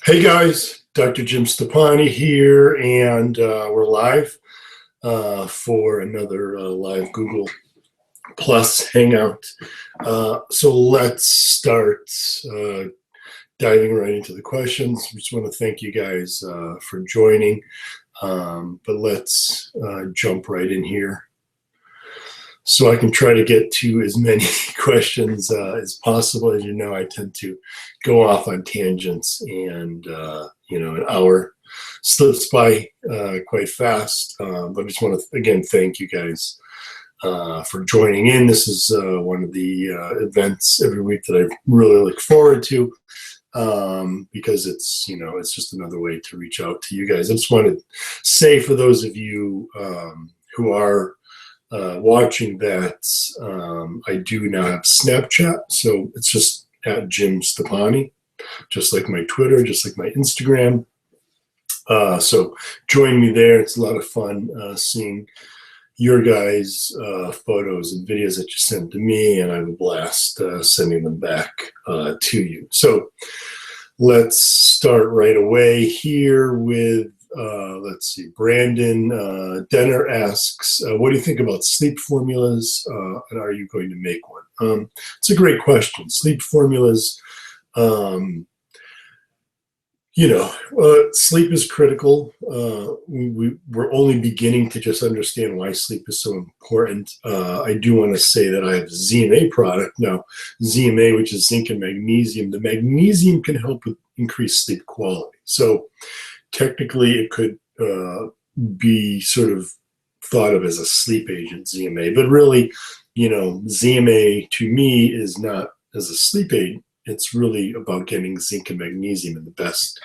Hey guys, Dr. Jim Stoppani here, and we're live for another live Google Plus Hangout. So let's start diving right into the questions. I just want to thank you guys for joining, but let's jump right in here so I can try to get to as many questions as possible. As you know, I tend to go off on tangents, and an hour slips by quite fast. But I just want to again thank you guys for joining in. This is one of the events every week that I really look forward to, because it's just another way to reach out to you guys. I just want to say, for those of you who are watching that, I do now have Snapchat, so it's just at Jim Stoppani, just like my Twitter, just like my Instagram. So join me there. It's a lot of fun seeing your guys' photos and videos that you send to me, and I have a blast sending them back to you. So let's start right away here with let's see. Brandon Denner asks, what do you think about sleep formulas, and are you going to make one? It's a great question. Sleep formulas, sleep is critical. We're only beginning to just understand why sleep is so important. I do want to say that I have a ZMA product now, ZMA, which is zinc and magnesium. The magnesium can help with increased sleep quality. So technically, it could be sort of thought of as a sleep agent, ZMA. But really, ZMA to me is not as a sleep aid. It's really about getting zinc and magnesium in the best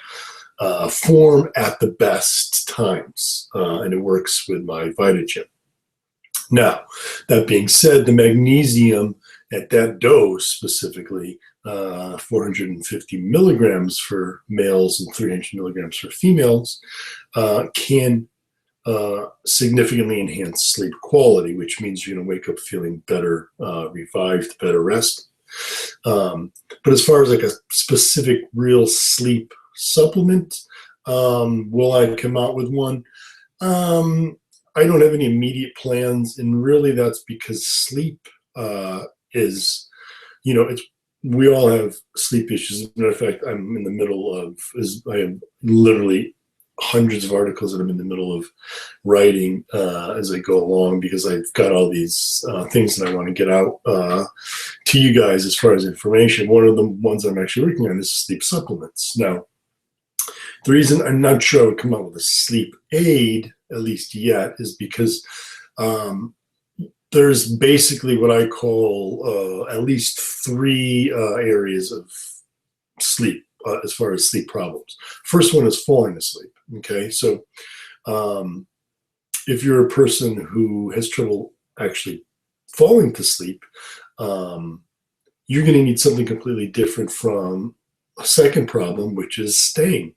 form at the best times. And it works with my VitaGym. Now, that being said, the magnesium at that dose specifically, 450 milligrams for males and 300 milligrams for females, can significantly enhance sleep quality, which means you're going to wake up feeling better, revived, better rest. But as far as like a specific real sleep supplement, will I come out with one? I don't have any immediate plans, and really that's because sleep is, we all have sleep issues. As a matter of fact, I'm in the middle of, I have literally hundreds of articles that I'm in the middle of writing as I go along, because I've got all these things that I want to get out to you guys as far as information. One of the ones I'm actually working on is sleep supplements. Now, the reason I'm not sure I would come out with a sleep aid, at least yet, is because there's basically what I call at least three areas of sleep as far as sleep problems. First one is falling asleep. Okay, so if you're a person who has trouble actually falling to sleep, you're going to need something completely different from a second problem, which is staying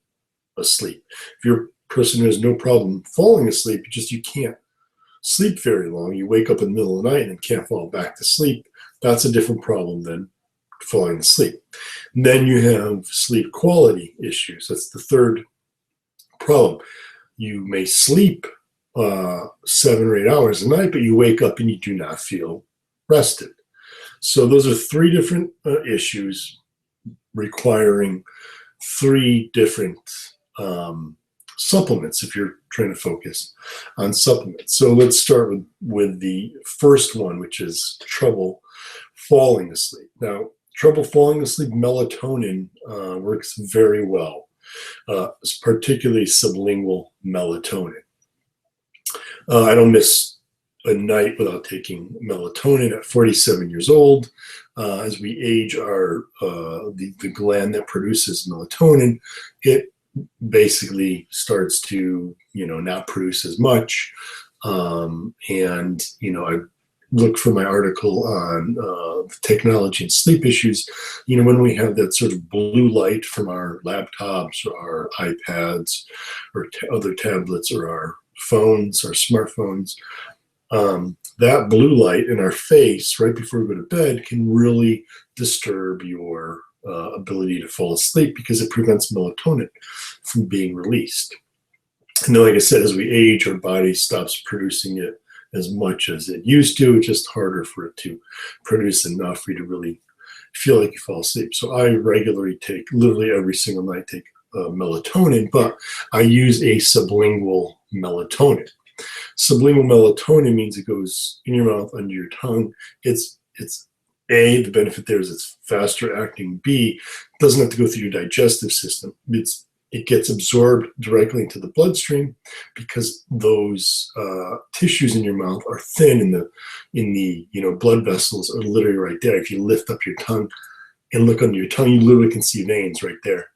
asleep. If you're a person who has no problem falling asleep, you can't sleep very long. You wake up in the middle of the night and can't fall back to sleep. That's a different problem than falling asleep. And then you have sleep quality issues. That's the third problem. You may sleep 7 or 8 hours a night, but you wake up and you do not feel rested. So those are three different issues requiring three different supplements if you're trying to focus on supplements. So let's start with the first one, which is trouble falling asleep. Now, trouble falling asleep, melatonin works very well, particularly sublingual melatonin. I don't miss a night without taking melatonin at 47 years old. As we age, the gland that produces melatonin, it basically starts to not produce as much. I look for my article on technology and sleep issues. When we have that sort of blue light from our laptops or our iPads or other tablets or our phones, our smartphones, that blue light in our face right before we go to bed can really disturb your ability to fall asleep because it prevents melatonin from being released. And then, like I said, as we age, our body stops producing it as much as it used to. It's just harder for it to produce enough for you to really feel like you fall asleep. So I regularly take, literally every single night, take melatonin, but I use a sublingual melatonin. Sublingual melatonin means it goes in your mouth, under your tongue. It's A, the benefit there is it's faster acting. B, it doesn't have to go through your digestive system. It gets absorbed directly into the bloodstream because those tissues in your mouth are thin, and the blood vessels are literally right there. If you lift up your tongue and look under your tongue, you literally can see veins right there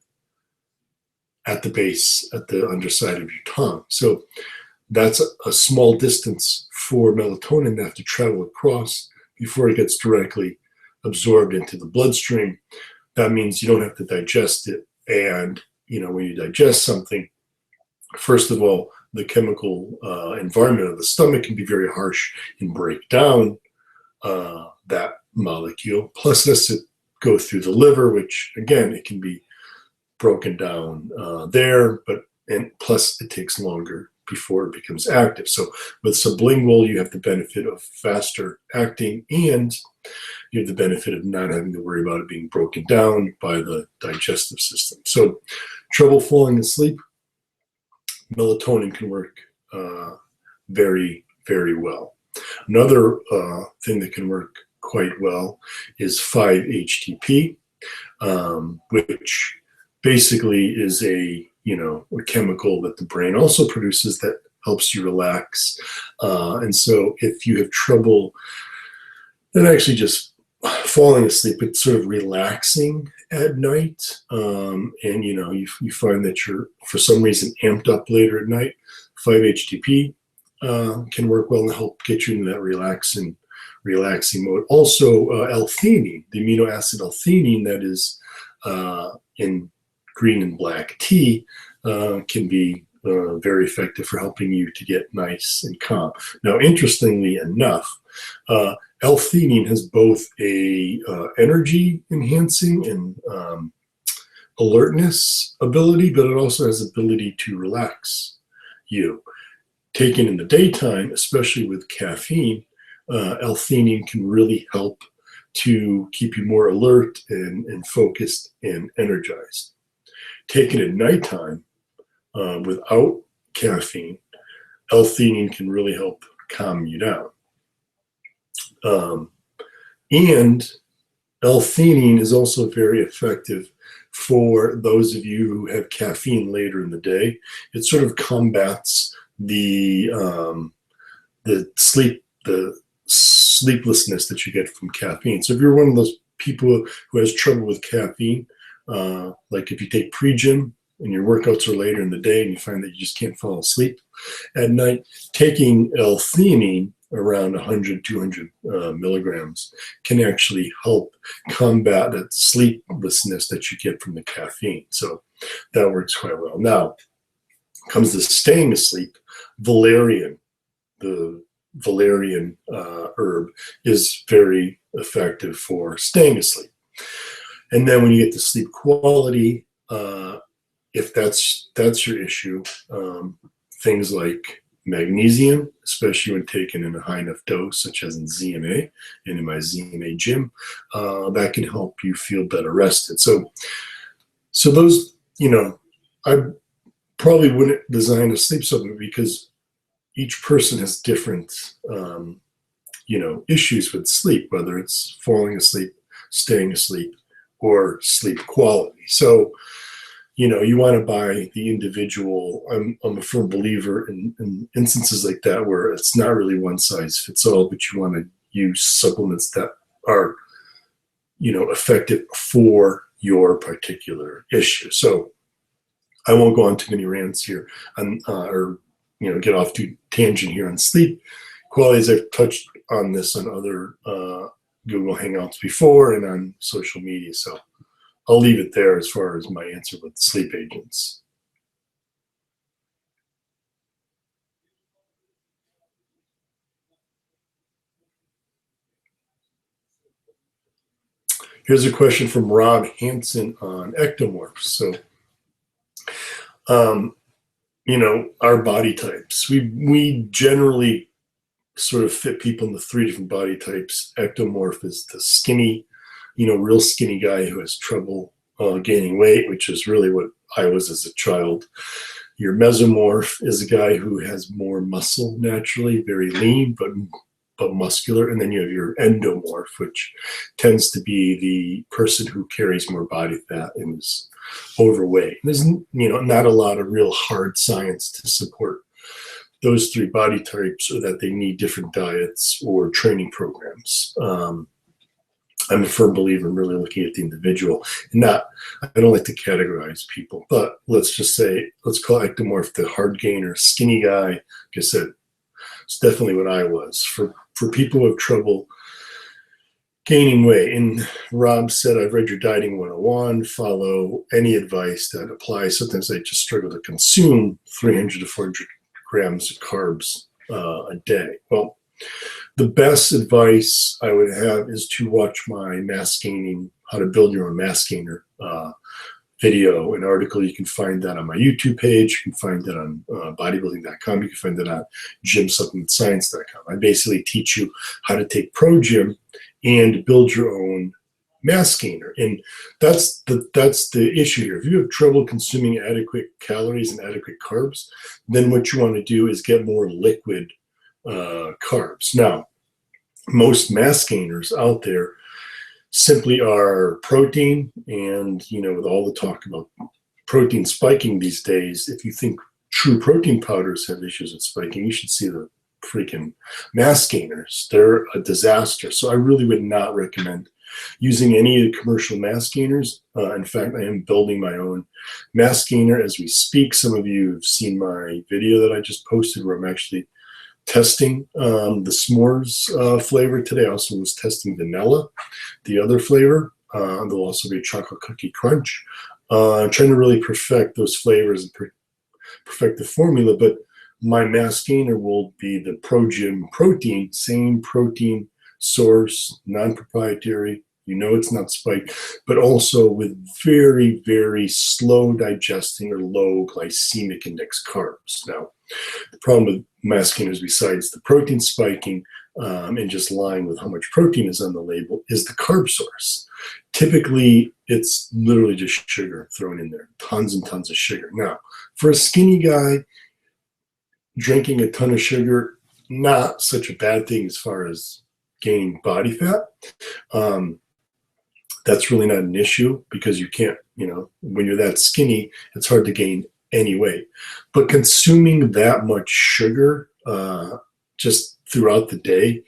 at the base, at the underside of your tongue. So that's a small distance for melatonin to have to travel across before it gets directly absorbed into the bloodstream. That means you don't have to digest it. And when you digest something, first of all, the chemical environment of the stomach can be very harsh and break down that molecule. Plus, it has to go through the liver, which again, it can be broken down there, and plus it takes longer before it becomes active. So with sublingual, you have the benefit of faster acting, and you have the benefit of not having to worry about it being broken down by the digestive system. So trouble falling asleep, melatonin can work very, very well. Another thing that can work quite well is 5-HTP, which basically is a chemical that the brain also produces that helps you relax. And so if you have trouble, and actually just falling asleep, but sort of relaxing at night, and you find that you're for some reason amped up later at night, 5-HTP can work well to help get you into that relaxing mode. Also, L-theanine, the amino acid L-theanine that is in green and black tea, can be very effective for helping you to get nice and calm. Now, interestingly enough, L-theanine has both a energy enhancing and alertness ability, but it also has ability to relax you. Taken in the daytime, especially with caffeine, L-theanine can really help to keep you more alert and focused and energized. Taken at nighttime, without caffeine, L-theanine can really help calm you down. And L-theanine is also very effective for those of you who have caffeine later in the day. It sort of combats the sleeplessness that you get from caffeine. So if you're one of those people who has trouble with caffeine, like if you take pre-gym and your workouts are later in the day and you find that you just can't fall asleep at night, taking L-theanine around 100, 200 milligrams can actually help combat that sleeplessness that you get from the caffeine. So that works quite well. Now, comes to staying asleep, valerian. The valerian herb is very effective for staying asleep. And then when you get to sleep quality, if that's your issue, things like magnesium, especially when taken in a high enough dose, such as in ZMA and in my ZMA gym, that can help you feel better rested. So those, I probably wouldn't design a sleep supplement because each person has different, issues with sleep, whether it's falling asleep, staying asleep, or sleep quality. So, you want to buy the individual. I'm a firm believer in instances like that where it's not really one size fits all, but you want to use supplements that are, effective for your particular issue. So I won't go on too many rants here or get off too tangent here on sleep quality, as I've touched on this on other Google Hangouts before and on social media. So I'll leave it there as far as my answer with sleep agents. Here's a question from Rob Hansen on ectomorphs. So, our body types. We generally sort of fit people into 3 different body types. Ectomorph is the skinny, real skinny guy who has trouble gaining weight, which is really what I was as a child. Your mesomorph is a guy who has more muscle naturally, very lean, but muscular. And then you have your endomorph, which tends to be the person who carries more body fat and is overweight. There's not a lot of real hard science to support those 3 body types, or that they need different diets or training programs. I'm a firm believer in really looking at the individual, and I don't like to categorize people, but let's call ectomorph the hard gainer, skinny guy. Like I said, it's definitely what I was. For people who have trouble gaining weight, and Rob said, I've read your dieting 101, follow any advice that applies. Sometimes I just struggle to consume 300 to 400 grams of carbs a day. Well, the best advice I would have is to watch my mass gaining, how to build your own mass gainer video, an article. You can find that on my YouTube page. You can find that on bodybuilding.com. You can find that on JYMSupplementscience.com. I basically teach you how to take Pro Gym and build your own mass gainer. And that's the issue here. If you have trouble consuming adequate calories and adequate carbs, then what you want to do is get more liquid carbs. Now, most mass gainers out there simply are protein, and with all the talk about protein spiking these days, if you think true protein powders have issues with spiking, you should see the freaking mass gainers. They're a disaster. So I really would not recommend using any of the commercial mass gainers. In fact, I am building my own mass gainer as we speak. Some of you have seen my video that I just posted where I'm actually testing the s'mores flavor today. I also was testing vanilla, the other flavor. There'll also be a chocolate cookie crunch. I'm trying to really perfect those flavors and perfect the formula, but my mass gainer will be the Pro Gym protein, same protein source, non-proprietary. It's not spiked, but also with very, very slow digesting or low glycemic index carbs. Now, the problem with mass gainers, besides the protein spiking and just lying with how much protein is on the label, is the carb source. Typically, it's literally just sugar thrown in there, tons and tons of sugar. Now, for a skinny guy, drinking a ton of sugar, not such a bad thing as far as gaining body fat. That's really not an issue because you can't, when you're that skinny, it's hard to gain any weight. But consuming that much sugar just throughout the day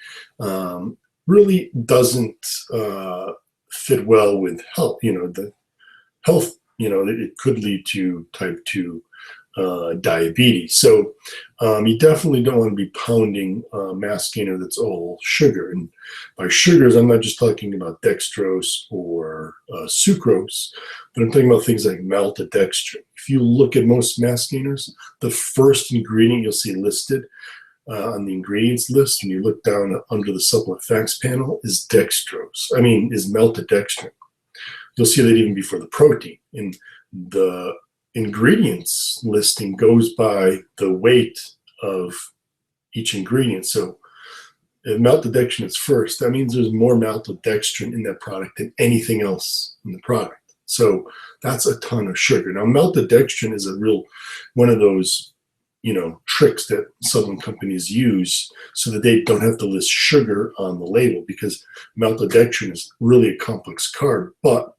really doesn't fit well with health. The health, it could lead to type 2 diabetes. So you definitely don't want to be pounding mass gainer that's all sugar. And by sugars, I'm not just talking about dextrose or sucrose, but I'm talking about things like maltodextrin. If you look at most mass gainers, the first ingredient you'll see listed on the ingredients list when you look down under the supplement facts panel is maltodextrin. You'll see that even before the protein. And the ingredients listing goes by the weight of each ingredient. So if maltodextrin is first, that means there's more maltodextrin in that product than anything else in the product. So that's a ton of sugar. Now, maltodextrin is one of those, tricks that supplement companies use so that they don't have to list sugar on the label, because maltodextrin is really a complex carb, but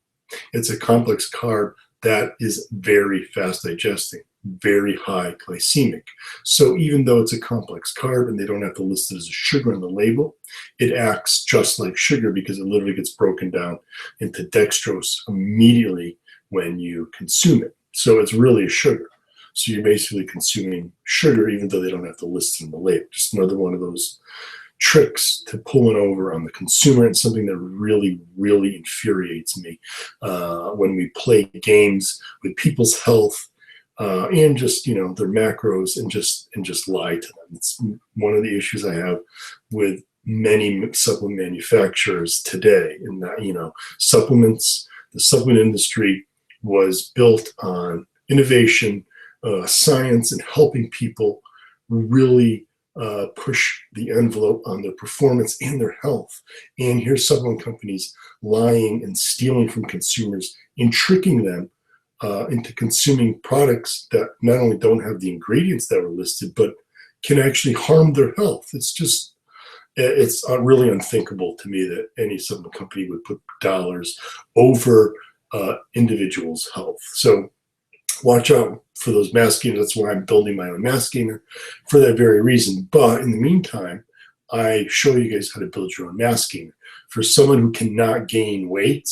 it's a complex carb that is very fast digesting, very high glycemic. So even though it's a complex carb and they don't have to list it as a sugar on the label, it acts just like sugar because it literally gets broken down into dextrose immediately when you consume it. So it's really a sugar. So you're basically consuming sugar even though they don't have to list it on the label. Just another one of those tricks to pulling over on the consumer, and something that really, really infuriates me when we play games with people's health and just their macros and just lie to them. It's one of the issues I have with many supplement manufacturers today. And that, supplements, the supplement industry was built on innovation, science, and helping people really push the envelope on their performance and their health. And here's supplement companies lying and stealing from consumers and tricking them into consuming products that not only don't have the ingredients that were listed, but can actually harm their health. It's really unthinkable to me that any supplement company would put dollars over individuals' health. So watch out for those mass gainers. That's why I'm building my own mass gainer for that very reason. But in the meantime, I show you guys how to build your own mass gainer. For someone who cannot gain weight,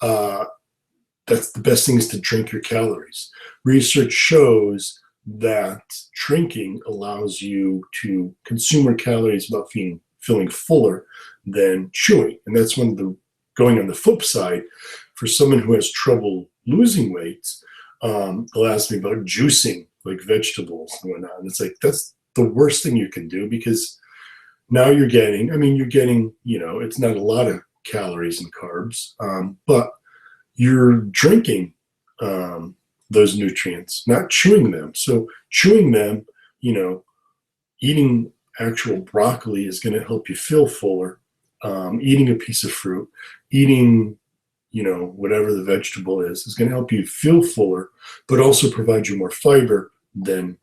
that's the best thing is to drink your calories. Research shows that drinking allows you to consume more calories without feeling fuller than chewing. And that's one of the, going on the flip side, for someone who has trouble losing weight, they'll ask me about juicing like vegetables and whatnot. And it's like, that's the worst thing you can do, because now you're getting, it's not a lot of calories and carbs, but you're drinking those nutrients, not chewing them. So chewing them, eating actual broccoli is going to help you feel fuller. Eating a piece of fruit, eating, whatever the vegetable is going to help you feel fuller, but also provide you more fiber than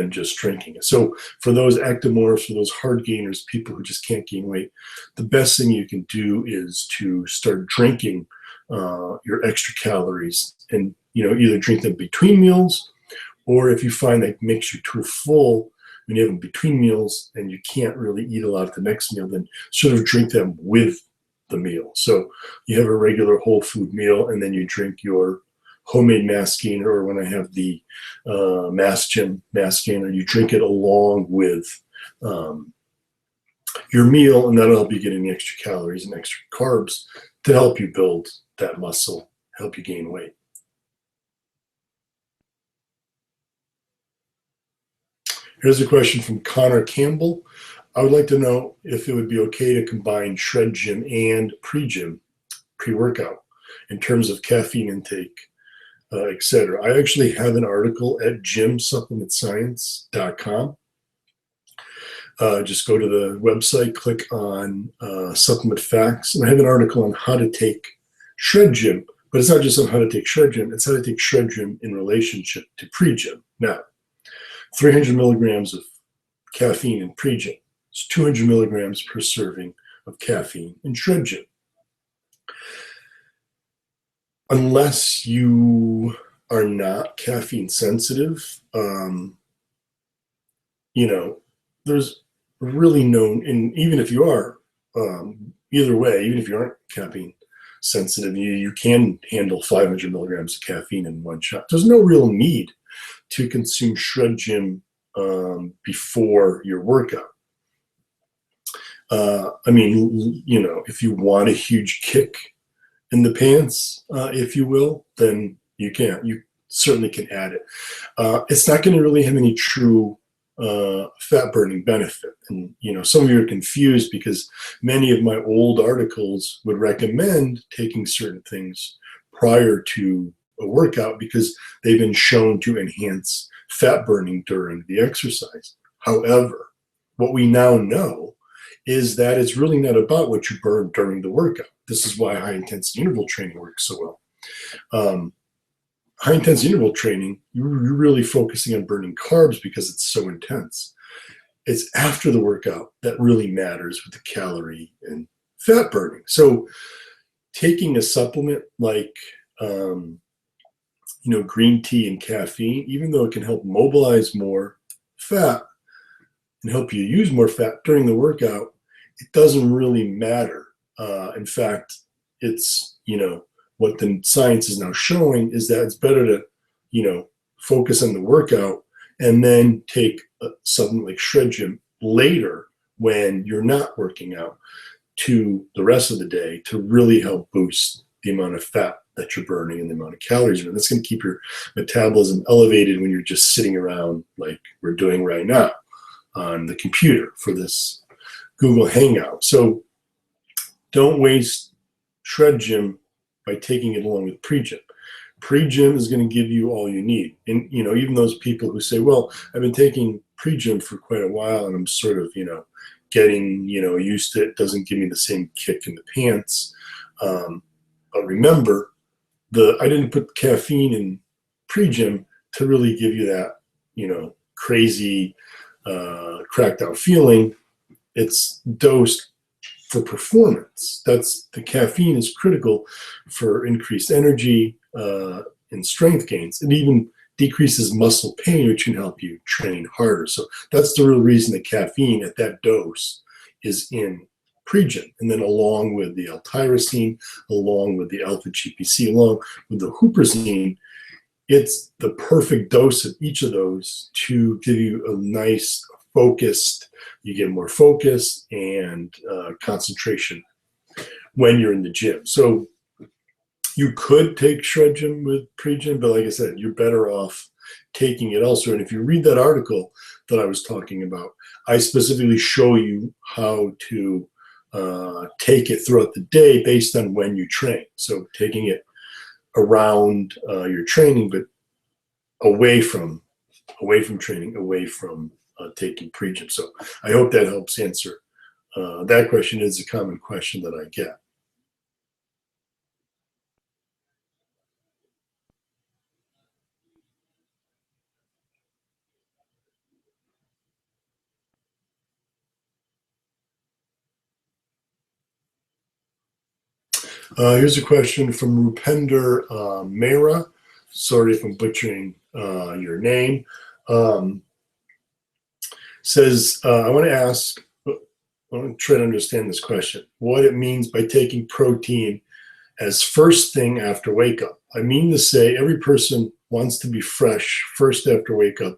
just drinking it. So for those ectomorphs, for those hard gainers, people who just can't gain weight, the best thing you can do is to start drinking your extra calories, and either drink them between meals, or if you find that makes you too full when you have them between meals and you can't really eat a lot at the next meal, then sort of drink them with the meal. So you have a regular whole food meal, and then you drink your homemade mass gainer, or when I have the mass gainer, you drink it along with your meal, and that'll help you get in the extra calories and extra carbs to help you build that muscle, help you gain weight. Here's a question from Connor Campbell. I would like to know if it would be okay to combine shred gym and pre-gym, pre-workout, in terms of caffeine intake, etc. I actually have an article at JYMSupplementscience.com. Just go to the website, click on supplement facts, and I have an article on how to take shred gym, but it's not just on how to take shred gym, it's how to take shred gym in relationship to pre-gym. Now, 300 milligrams of caffeine in pre-gym. It's 200 milligrams per serving of caffeine in shred gym. Unless you are not caffeine sensitive, there's really no, and even if you are, either way, even if you aren't caffeine sensitive, you can handle 500 milligrams of caffeine in one shot. There's no real need to consume shred gym before your workout. If you want a huge kick in the pants, if you will, then you certainly can add it. It's not going to really have any true fat burning benefit. And, some of you are confused because many of my old articles would recommend taking certain things prior to a workout because they've been shown to enhance fat burning during the exercise. However, what we now know is that it's really not about what you burn during the workout. This is why high intensity interval training works so well. High intensity interval training, you're really focusing on burning carbs because it's so intense. It's after the workout that really matters with the calorie and fat burning. So taking a supplement like green tea and caffeine, even though it can help mobilize more fat and help you use more fat during the workout, it doesn't really matter. In fact, it's, what the science is now showing is that it's better to, focus on the workout and then take something like shred gym later when you're not working out to the rest of the day to really help boost the amount of fat that you're burning and the amount of calories you're burning. That's going to keep your metabolism elevated when you're just sitting around like we're doing right now on the computer for this Google Hangouts. So don't waste Shred Gym by taking it along with pre-gym. Pre-gym is going to give you all you need. And, you know, even those people who say, well, I've been taking pre-gym for quite a while and I'm sort of, you know, getting, you know, used to it, doesn't give me the same kick in the pants. But remember, I didn't put caffeine in pre-gym to really give you that, you know, crazy, cracked out feeling. It's dosed for performance. The caffeine is critical for increased energy and strength gains. It even decreases muscle pain, which can help you train harder. So that's the real reason that caffeine at that dose is in pre-gym. And then along with the L-tyrosine, along with the alpha-GPC, along with the huperzine, it's the perfect dose of each of those to give you a nice focused, you get more focus and concentration when you're in the gym. So you could take Shred Gym with pre-gym, but like I said, you're better off taking it elsewhere. And if you read that article that I was talking about, I specifically show you how to take it throughout the day based on when you train. So taking it around your training, but away from training, away from taking pre-gym. So I hope that helps answer. That question is a common question that I get. Here's a question from Rupender Mehra. Sorry if I'm butchering your name. Says, I want to try to understand this question. What it means by taking protein as first thing after wake up. I mean to say every person wants to be fresh first after wake up,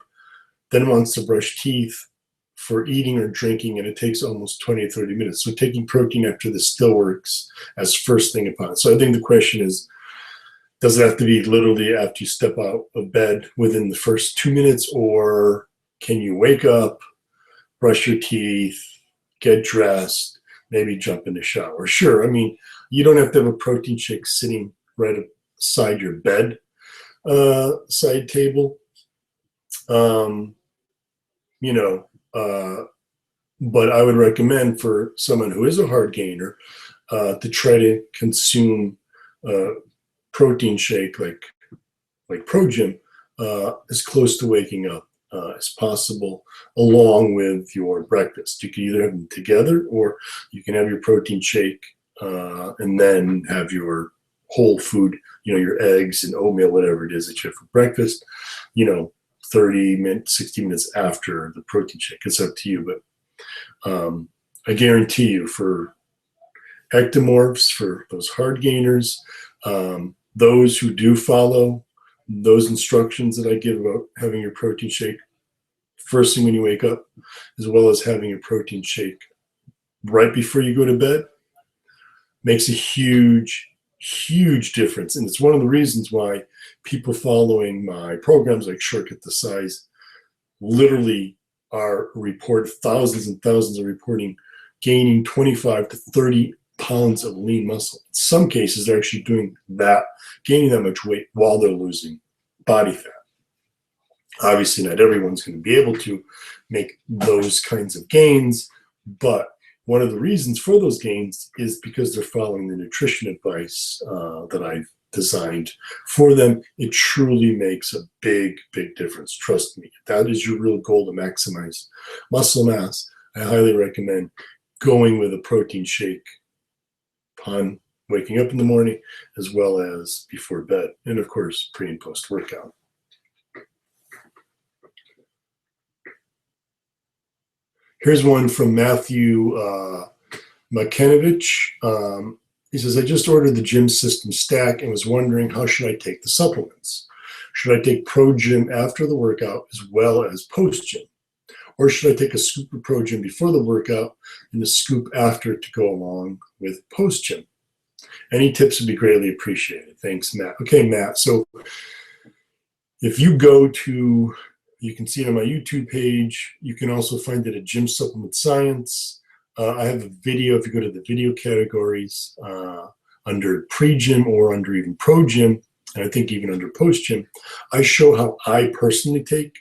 then wants to brush teeth for eating or drinking, and it takes almost 20 or 30 minutes. So taking protein after this still works as first thing upon. So I think the question is, does it have to be literally after you step out of bed within the first 2 minutes, or can you wake up, brush your teeth, get dressed, maybe jump in the shower? Sure, I mean, you don't have to have a protein shake sitting right beside your bed side table. You know, but I would recommend for someone who is a hard gainer to try to consume protein shake like Pro-Gym as close to waking up as possible, along with your breakfast. You can either have them together, or you can have your protein shake and then have your whole food, you know, your eggs and oatmeal, whatever it is that you have for breakfast, you know, 30 minutes, 60 minutes after the protein shake. It's up to you, but I guarantee you, for ectomorphs, for those hard gainers, those who do follow those instructions that I give about having your protein shake first thing when you wake up, as well as having your protein shake right before you go to bed, makes a huge difference. And it's one of the reasons why people following my programs like Shortcut to Size literally report thousands and thousands of reporting gaining 25 to 30 pounds of lean muscle. In some cases, they're actually doing that, gaining that much weight while they're losing body fat. Obviously, not everyone's going to be able to make those kinds of gains, but one of the reasons for those gains is because they're following the nutrition advice that I've designed for them. It truly makes a big difference. Trust me. If that is your real goal, to maximize muscle mass, I highly recommend going with a protein shake upon waking up in the morning, as well as before bed, and of course, pre and post workout. Here's one from Matthew Makenovich. He says, I just ordered the gym system stack and was wondering, how should I take the supplements? Should I take Pro-Gym after the workout as well as post-gym? Or should I take a scoop of Pro-Gym before the workout and a scoop after to go along with post-gym? Any tips would be greatly appreciated. Thanks, Matt. Okay, Matt. So if you go to, you can see it on my YouTube page. You can also find it at JYM Supplement Science. I have a video, if you go to the video categories, under pre-gym or under even pro-gym, and I think even under post-gym, I show how I personally take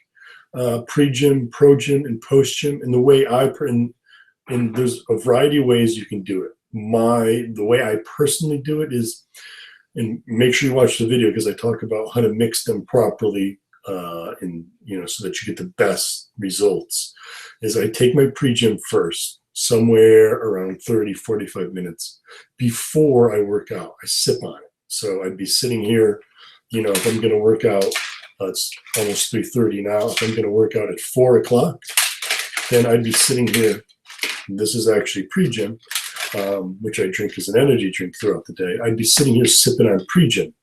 pre-gym, pro-gym, and post-gym, and the way and there's a variety of ways you can do it. The way I personally do it is, and make sure you watch the video because I talk about how to mix them properly, so that you get the best results, is I take my pre-gym first, somewhere around 30, 45 minutes before I work out. I sip on it. So I'd be sitting here, if I'm going to work out, it's almost 3:30 now. If I'm going to work out at 4 o'clock, then I'd be sitting here. This is actually pre-gym, which I drink as an energy drink throughout the day. I'd be sitting here sipping on pre-gym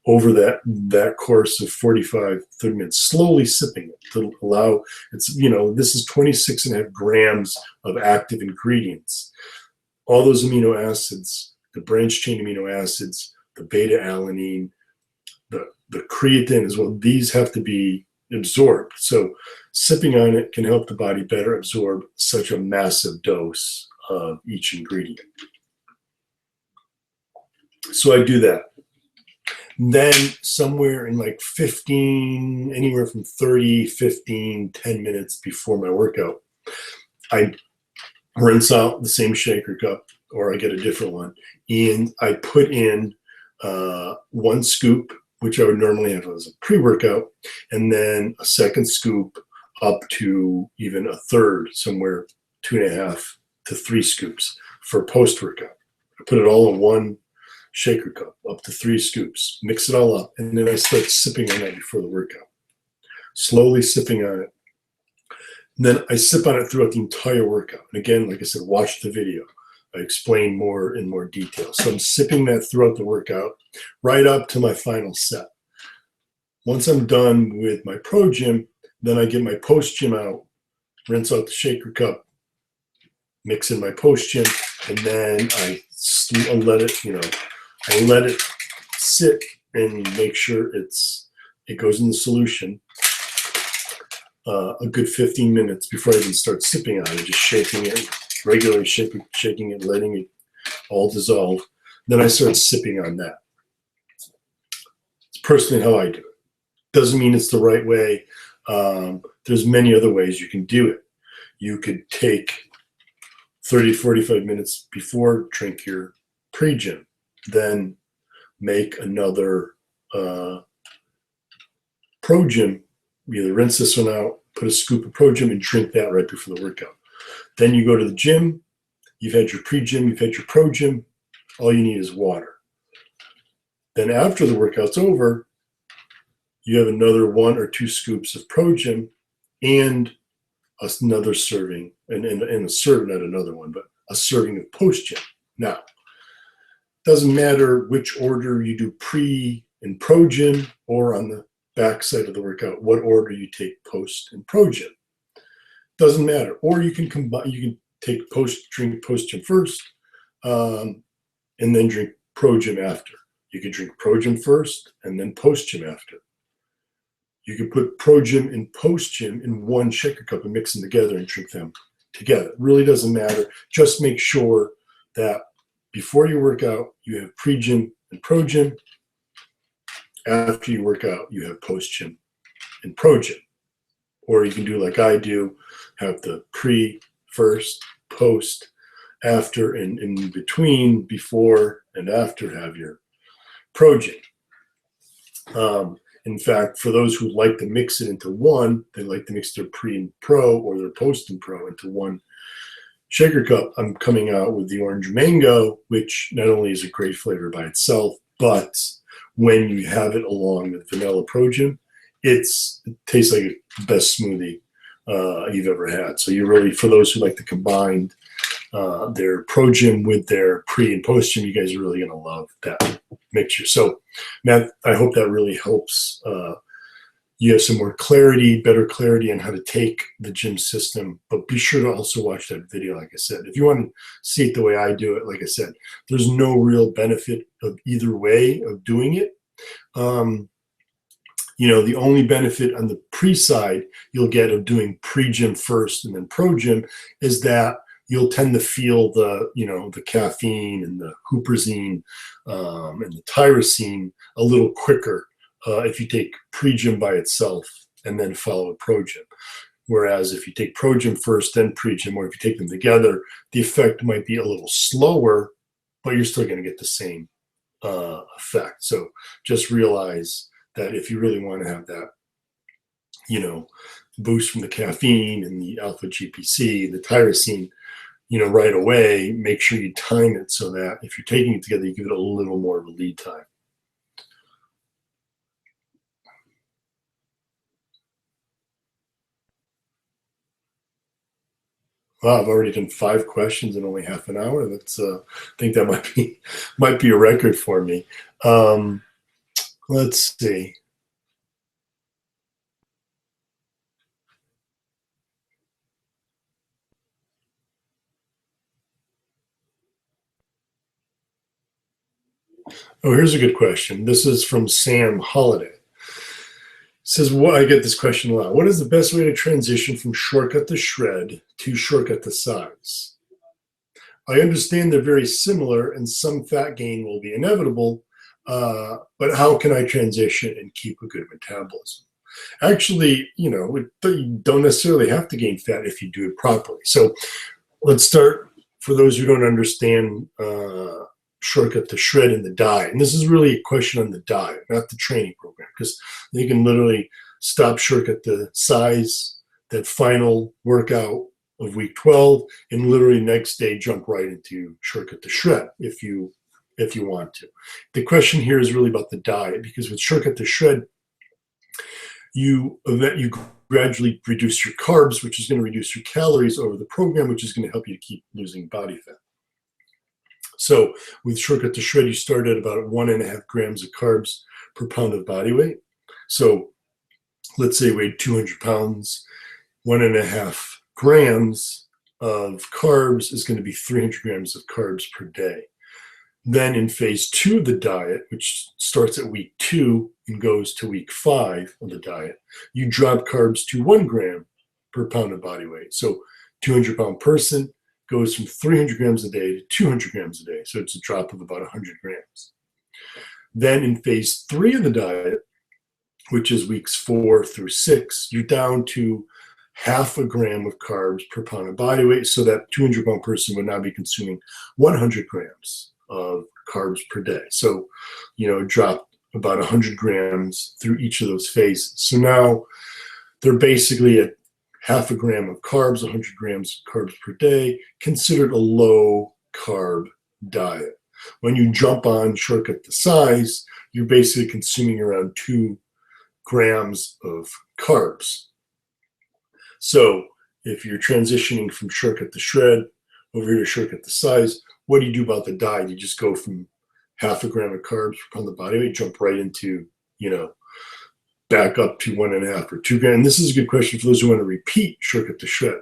over that course of 45, 30 minutes, slowly sipping it to allow, this is 26.5 grams of active ingredients. All those amino acids, the branched chain amino acids, the beta alanine, the creatine as well, these have to be absorbed. So sipping on it can help the body better absorb such a massive dose of each ingredient. So I do that. Then somewhere in like 15, anywhere from 30, 15, 10 minutes before my workout, I rinse out the same shaker cup, or I get a different one, and I put in 1 scoop, which I would normally have as a pre-workout, and then a second scoop up to even a third, somewhere 2.5 to 3 scoops for post-workout. I put it all in one shaker cup, up to 3 scoops, mix it all up, and then I start sipping on that before the workout. Slowly sipping on it. And then I sip on it throughout the entire workout. And again, like I said, watch the video. I explain more in more detail. So I'm sipping that throughout the workout, right up to my final set. Once I'm done with my pro gym, then I get my post gym out, rinse out the shaker cup, mix in my post gym, and then I let it sit and make sure it goes in the solution a good 15 minutes before I even start sipping on it, just shaking it, regularly shaking it, letting it all dissolve. Then I start sipping on that. It's personally how I do it. Doesn't mean it's the right way. There's many other ways you can do it. You could take 30, 45 minutes before, drink your pre-gym, then make another pro gym. Either rinse this one out, put a scoop of pro gym, and drink that right before the workout. Then you go to the gym, you've had your pre-gym, you've had your pro gym, all you need is water. Then after the workout's over, you have another 1 or 2 scoops of pro gym and another serving, and a serving, not another one, but a serving of post gym. Now, doesn't matter which order you do pre and pro gym, or on the backside of the workout, what order you take post and pro gym. Doesn't matter. Or you can combine. You can take drink post gym first, and then drink pro gym after. You can drink pro gym first and then post gym after. You can put pro gym and post gym in one shaker cup and mix them together and drink them together. It really doesn't matter. Just make sure that before you work out, you have pre gym and pro gym. After you work out, you have post gym and pro gym. Or you can do like I do, have the pre first, post after, and in between, before and after, have your pro gym. In fact, for those who like to mix it into one, they like to mix their pre and pro or their post and pro into one shaker cup. I'm coming out with the orange mango, which not only is a great flavor by itself, but when you have it along with vanilla pro gym, it tastes like the best smoothie you've ever had. So you really, for those who like to combine their pro gym with their pre and post gym, you guys are really going to love that mixture. So Matt, I hope that really helps you have some more clarity, better clarity on how to take the gym system. But be sure to also watch that video, like I said. If you want to see it the way I do it, like I said, there's no real benefit of either way of doing it. The only benefit on the pre side you'll get of doing pre-gym first and then pro gym is that you'll tend to feel the caffeine and the huperzine and the tyrosine a little quicker if you take pre-gym by itself and then follow a pro-gym. Whereas if you take pro-gym first, then pre-gym, or if you take them together, the effect might be a little slower, but you're still going to get the same effect. So just realize that if you really want to have that, boost from the caffeine and the alpha GPC, the tyrosine, right away, make sure you time it so that if you're taking it together, you give it a little more of a lead time. Wow, I've already done 5 questions in only half an hour. That's I think that might be a record for me. Let's see. Oh, here's a good question. This is from Sam Holiday. It says, well, I get this question a lot. What is the best way to transition from shortcut to shred to shortcut to size? I understand they're very similar and some fat gain will be inevitable, but how can I transition and keep a good metabolism? Actually, you don't necessarily have to gain fat if you do it properly. So let's start, for those who don't understand shortcut to shred in the diet. And this is really a question on the diet, not the training program, because they can literally stop shortcut to size, that final workout of week 12, and literally next day jump right into shortcut to shred if you want to. The question here is really about the diet, because with shortcut to shred, you gradually reduce your carbs, which is going to reduce your calories over the program, which is going to help you to keep losing body fat. So with shortcut to shred, you start at about 1.5 grams of carbs per pound of body weight. So let's say weighed 200 pounds, 1.5 grams of carbs is going to be 300 grams of carbs per day. Then in phase 2 of the diet, which starts at week 2 and goes to week 5 of the diet, you drop carbs to 1 gram per pound of body weight. So 200-pound person goes from 300 grams a day to 200 grams a day. So it's a drop of about 100 grams. Then in phase 3 of the diet, which is weeks 4 through 6, you're down to 0.5 gram of carbs per pound of body weight. So that 200-pound person would now be consuming 100 grams of carbs per day. So, drop about 100 grams through each of those phases. So now they're basically at 0.5 gram of carbs, 100 grams of carbs per day, considered a low carb diet. When you jump on shortcut to size, you're basically consuming around 2 grams of carbs. So if you're transitioning from shortcut to shred over here to shortcut to size, what do you do about the diet? You just go from 0.5 gram of carbs per pound of body weight, jump right into, back up to 1.5 or 2 grams. And this is a good question for those who want to repeat shortcut to shred.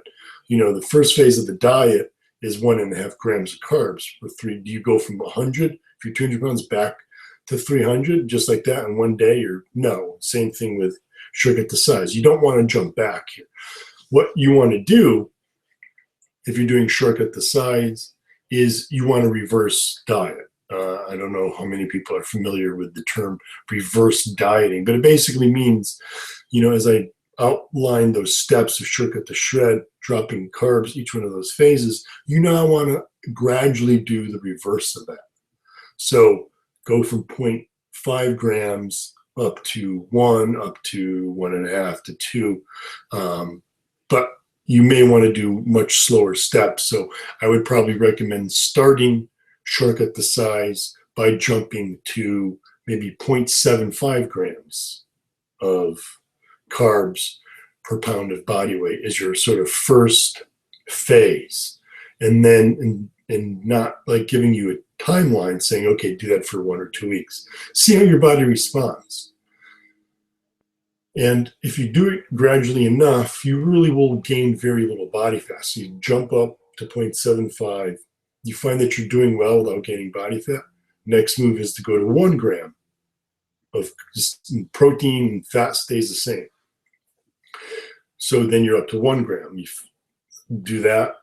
The first phase of the diet is 1.5 grams of carbs. For 3, do you go from 100, if you're 200 pounds, back to 300, just like that in one day? Or no, same thing with shortcut to size. You don't want to jump back here. What you want to do, if you're doing shortcut to size, is you want to reverse diet. I don't know how many people are familiar with the term reverse dieting, but it basically means, as I outline those steps of shortcut to shred, dropping carbs, each one of those phases, you now want to gradually do the reverse of that. So go from 0.5 grams up to 1, up to 1.5 to 2. But you may want to do much slower steps. So I would probably recommend starting shortcut to size by jumping to maybe 0.75 grams of carbs per pound of body weight as your sort of first phase. And then, and not like giving you a timeline saying, okay, do that for 1 or 2 weeks. See how your body responds. And if you do it gradually enough, you really will gain very little body fat. So you jump up to 0.75. You find that you're doing well without gaining body fat. Next move is to go to 1 gram of protein, and fat stays the same. So then you're up to 1 gram. You do that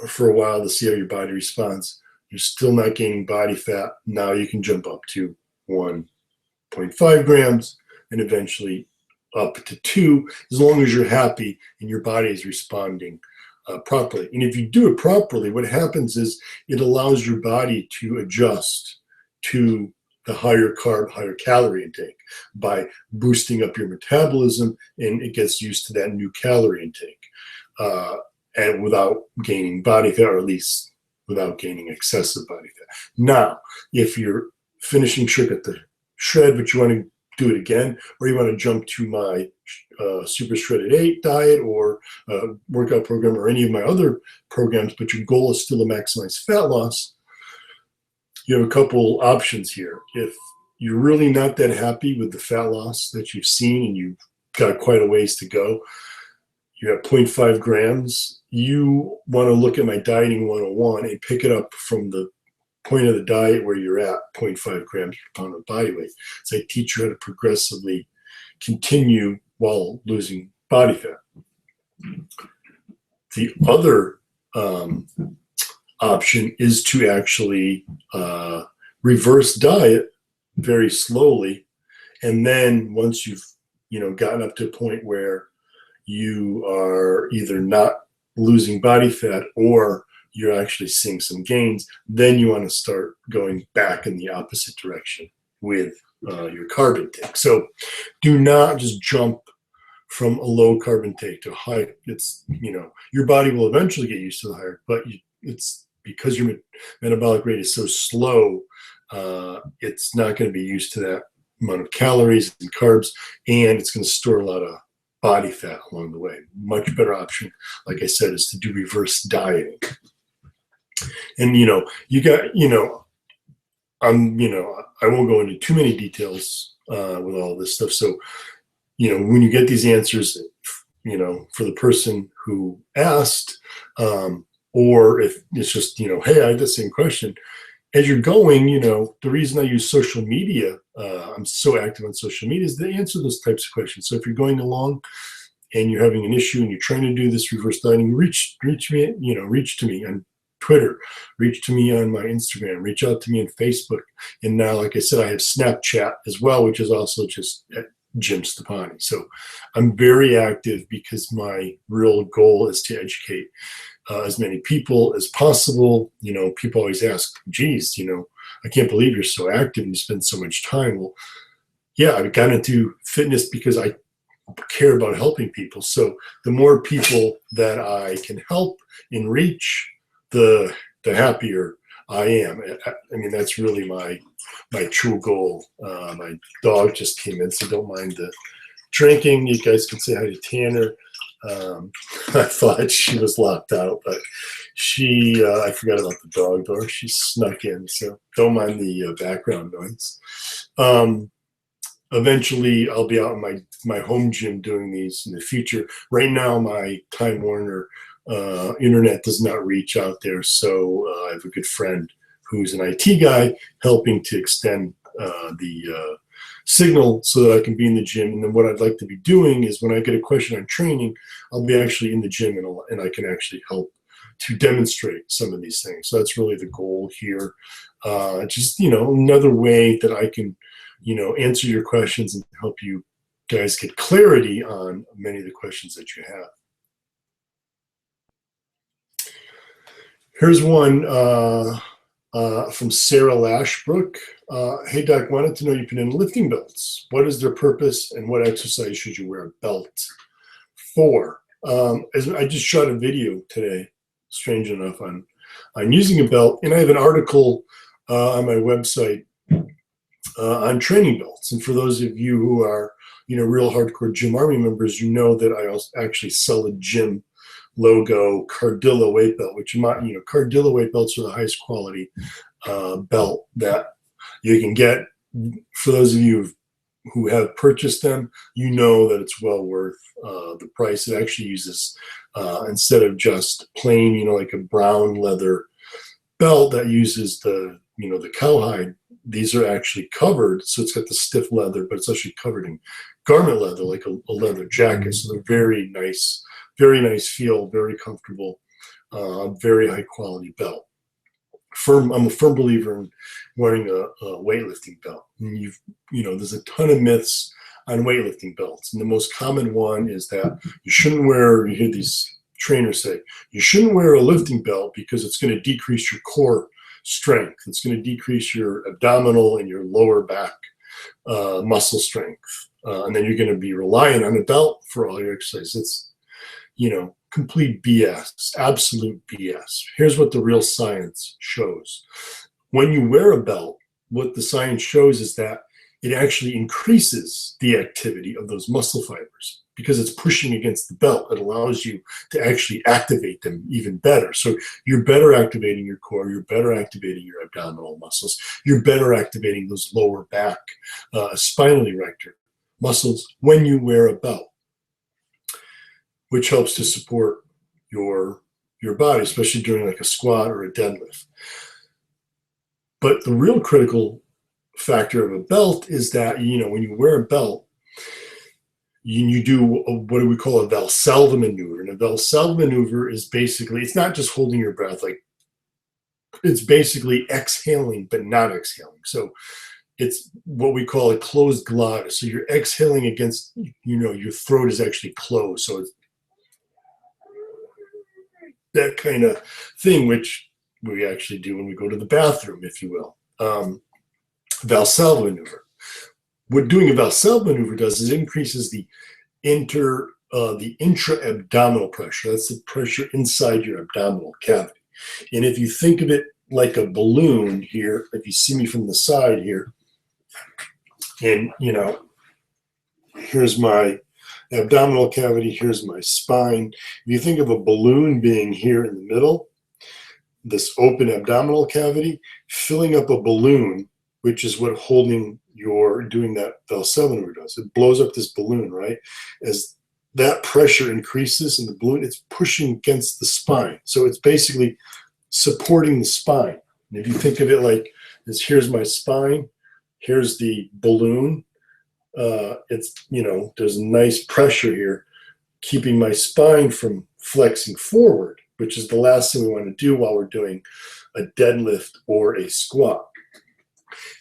for a while to see how your body responds. You're still not gaining body fat. Now you can jump up to 1.5 grams and eventually up to 2, as long as you're happy and your body is responding properly. And if you do it properly, what happens is it allows your body to adjust to the higher carb, higher calorie intake by boosting up your metabolism, and it gets used to that new calorie intake, and without gaining body fat, or at least without gaining excessive body fat. Now, if you're finishing sugar at the shred, but you want to do it again, or you want to jump to my Super Shredded 8 diet or workout program or any of my other programs, but your goal is still to maximize fat loss, you have a couple options here. If you're really not that happy with the fat loss that you've seen and you've got quite a ways to go, you're at 0.5 grams, you want to look at my Dieting 101 and pick it up from the point of the diet where you're at 0.5 grams per pound of body weight. So I teach you how to progressively continue while losing body fat. The other option is to actually reverse diet very slowly, and then once you've gotten up to a point where you are either not losing body fat or you're actually seeing some gains, then you want to start going back in the opposite direction with your carb intake. So do not just jump from a low carb intake to high. It's, your body will eventually get used to the higher, but it's because your metabolic rate is so slow, it's not going to be used to that amount of calories and carbs, and it's going to store a lot of body fat along the way. Much better option, like I said, is to do reverse dieting. And I won't go into too many details with all this stuff. So, when you get these answers, for the person who asked, or if it's just, hey, I had the same question. As you're going, the reason I use social media, I'm so active on social media, is to answer those types of questions. So if you're going along and you're having an issue and you're trying to do this reverse dieting, reach me, reach to me on Twitter, reach to me on my Instagram, reach out to me on Facebook. And now, like I said, I have Snapchat as well, which is also just at JYM Stoppani. So I'm very active because my real goal is to educate as many people as possible. People always ask, geez, I can't believe you're so active and you spend so much time. Well, yeah, I got into fitness because I care about helping people. So the more people that I can help and reach, the happier I am. I mean, that's really my true goal. My dog just came in, so don't mind the drinking. You guys can say hi to Tanner. I thought she was locked out, but I forgot about the dog door. She snuck in, so don't mind the background noise. Eventually, I'll be out in my home gym doing these in the future. Right now, my Time Warner internet does not reach out there, so I have a good friend who's an IT guy helping to extend the signal so that I can be in the gym. And then what I'd like to be doing is when I get a question on training, I'll be actually in the gym and I can actually help to demonstrate some of these things. So that's really the goal here. Just, another way that I can, answer your questions and help you guys get clarity on many of the questions that you have. Here's one from Sarah Lashbrook. Hey, Doc, wanted to know you put in lifting belts. What is their purpose and what exercise should you wear a belt for? As I just shot a video today, strange enough, on using a belt. And I have an article on my website on training belts. And for those of you who are, real hardcore Gym Army members, that I also actually sell a gym logo Cardillo weight belt, which Cardillo weight belts are the highest quality belt that you can get. For those of you who have purchased them, that it's well worth the price. It actually uses instead of just plain, like a brown leather belt that uses the cowhide. These are actually covered, so it's got the stiff leather, but it's actually covered in garment leather, like a leather jacket. So they're very nice feel, very comfortable. very high quality belt. I'm a firm believer in wearing a weightlifting belt. And there's a ton of myths on weightlifting belts. And the most common one is that you hear these trainers say, you shouldn't wear a lifting belt because it's going to decrease your core strength. It's going to decrease your abdominal and your lower back muscle strength. And then you're going to be relying on a belt for all your exercise. It's, complete BS, absolute BS. Here's what the real science shows. When you wear a belt, what the science shows is that it actually increases the activity of those muscle fibers because it's pushing against the belt. It allows you to actually activate them even better. So you're better activating your core, you're better activating your abdominal muscles, you're better activating those lower back, spinal erector muscles when you wear a belt, which helps to support your body, especially during like a squat or a deadlift. But the real critical factor of a belt is that, when you wear a belt, you do what do we call a Valsalva maneuver. And a Valsalva maneuver is basically, it's not just holding your breath, like it's basically exhaling, but not exhaling. So it's what we call a closed glottis. So you're exhaling against, your throat is actually closed. So it's that kind of thing, which we actually do when we go to the bathroom, if you will. Valsalva maneuver. What doing a Valsalva maneuver does is it increases the intra-abdominal pressure. That's the pressure inside your abdominal cavity. And if you think of it like a balloon here, if you see me from the side here, and here's my abdominal cavity, here's my spine. If you think of a balloon being here in the middle, this open abdominal cavity, filling up a balloon, which is what doing that Valsalva maneuver does. It blows up this balloon, right? As that pressure increases in the balloon, it's pushing against the spine. So it's basically supporting the spine. And if you think of it like this, here's my spine, here's the balloon. There's nice pressure here, keeping my spine from flexing forward, which is the last thing we want to do while we're doing a deadlift or a squat.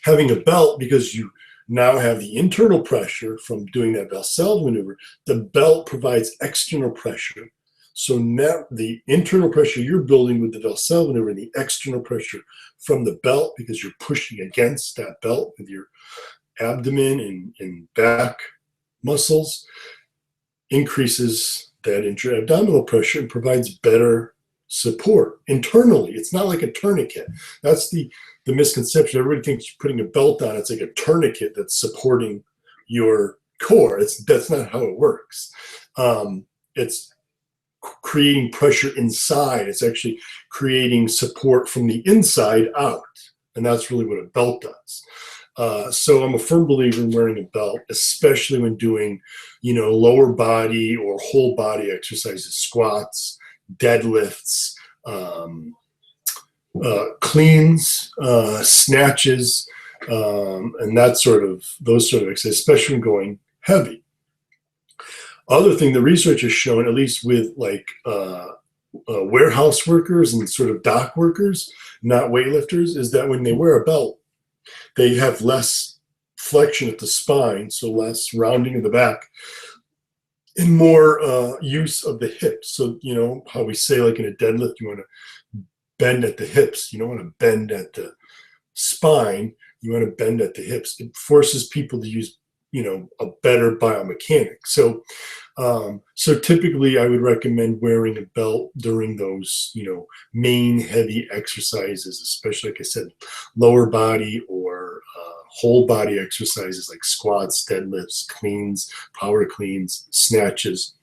Having a belt, because you now have the internal pressure from doing that Valsalva maneuver, the belt provides external pressure. So now the internal pressure you're building with the Valsalva maneuver and the external pressure from the belt, because you're pushing against that belt with your abdomen and back muscles, increases that intra-abdominal pressure and provides better support internally. It's not like a tourniquet. That's the misconception. Everybody thinks you're putting a belt on, it's like a tourniquet that's supporting your core. That's not how it works. It's creating pressure inside. It's actually creating support from the inside out. And that's really what a belt does. So I'm a firm believer in wearing a belt, especially when doing, lower body or whole body exercises, squats, deadlifts, cleans, snatches, and those sort of exercises, especially when going heavy. Other thing the research has shown, at least with warehouse workers and sort of dock workers, not weightlifters, is that when they wear a belt, they have less flexion at the spine, so less rounding of the back, and more use of the hips. So, how we say like in a deadlift, you want to bend at the hips. You don't want to bend at the spine. You want to bend at the hips. It forces people to use, a better biomechanic. So typically I would recommend wearing a belt during those, main heavy exercises, especially, like I said, lower body or whole body exercises like squats, deadlifts, cleans, power cleans, snatches,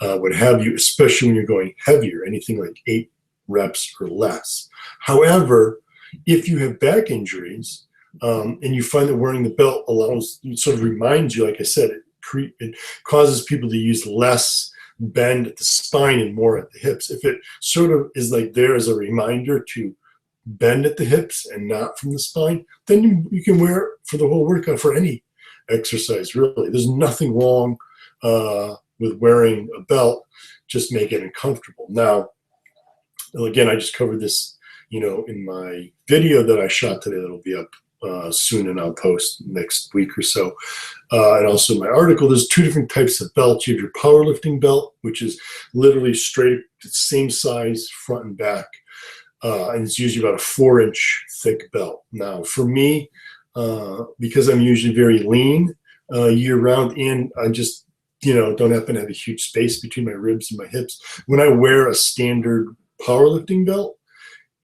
what have you, especially when you're going heavier, anything like 8 reps or less. However, if you have back injuries, and you find that wearing the belt sort of reminds you, like I said, it causes people to use less bend at the spine and more at the hips. If it sort of is like there as a reminder to bend at the hips and not from the spine, then you can wear it for the whole workout for any exercise, really. There's nothing wrong with wearing a belt, just make it uncomfortable. Now, Again, I just covered this, in my video that I shot today that'll be up soon, and I'll post next week or so. And also my article, there's two different types of belts. You have your powerlifting belt, which is literally straight, same size, front and back. And it's usually about a 4-inch thick belt. Now, for me, because I'm usually very lean year round, and I just, don't happen to have a huge space between my ribs and my hips, when I wear a standard powerlifting belt,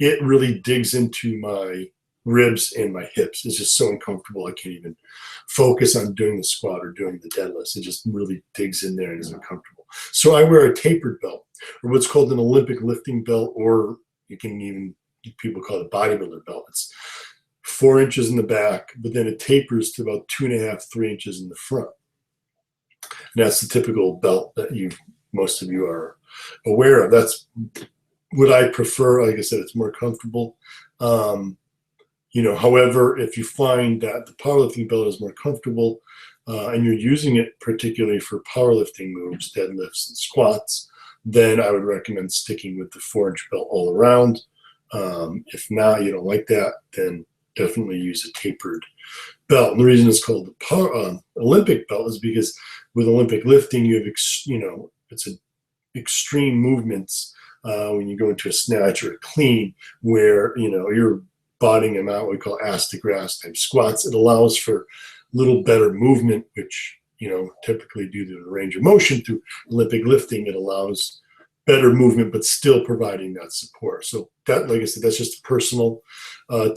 it really digs into my ribs and my hips. It's just so uncomfortable. I can't even focus on doing the squat or doing the deadlifts. It just really digs in there and is uncomfortable. So I wear a tapered belt, or what's called an Olympic lifting belt, or you can even, people call it a bodybuilder belt. It's 4 inches in the back, but then it tapers to about 2.5, 3 inches in the front. And that's the typical belt that most of you are aware of. That's what I prefer. Like I said, it's more comfortable. However, if you find that the powerlifting belt is more comfortable and you're using it particularly for powerlifting moves, deadlifts and squats, then I would recommend sticking with the 4-inch belt all around. If not, you don't like that, then definitely use a tapered belt. And the reason it's called the Olympic belt is because with Olympic lifting, you have, it's an extreme movements when you go into a snatch or a clean, where, you're bottoming them out, what we call ass to grass type squats. It allows for a little better movement, which, typically due to the range of motion through Olympic lifting, it allows better movement, but still providing that support. So that, like I said, that's just a personal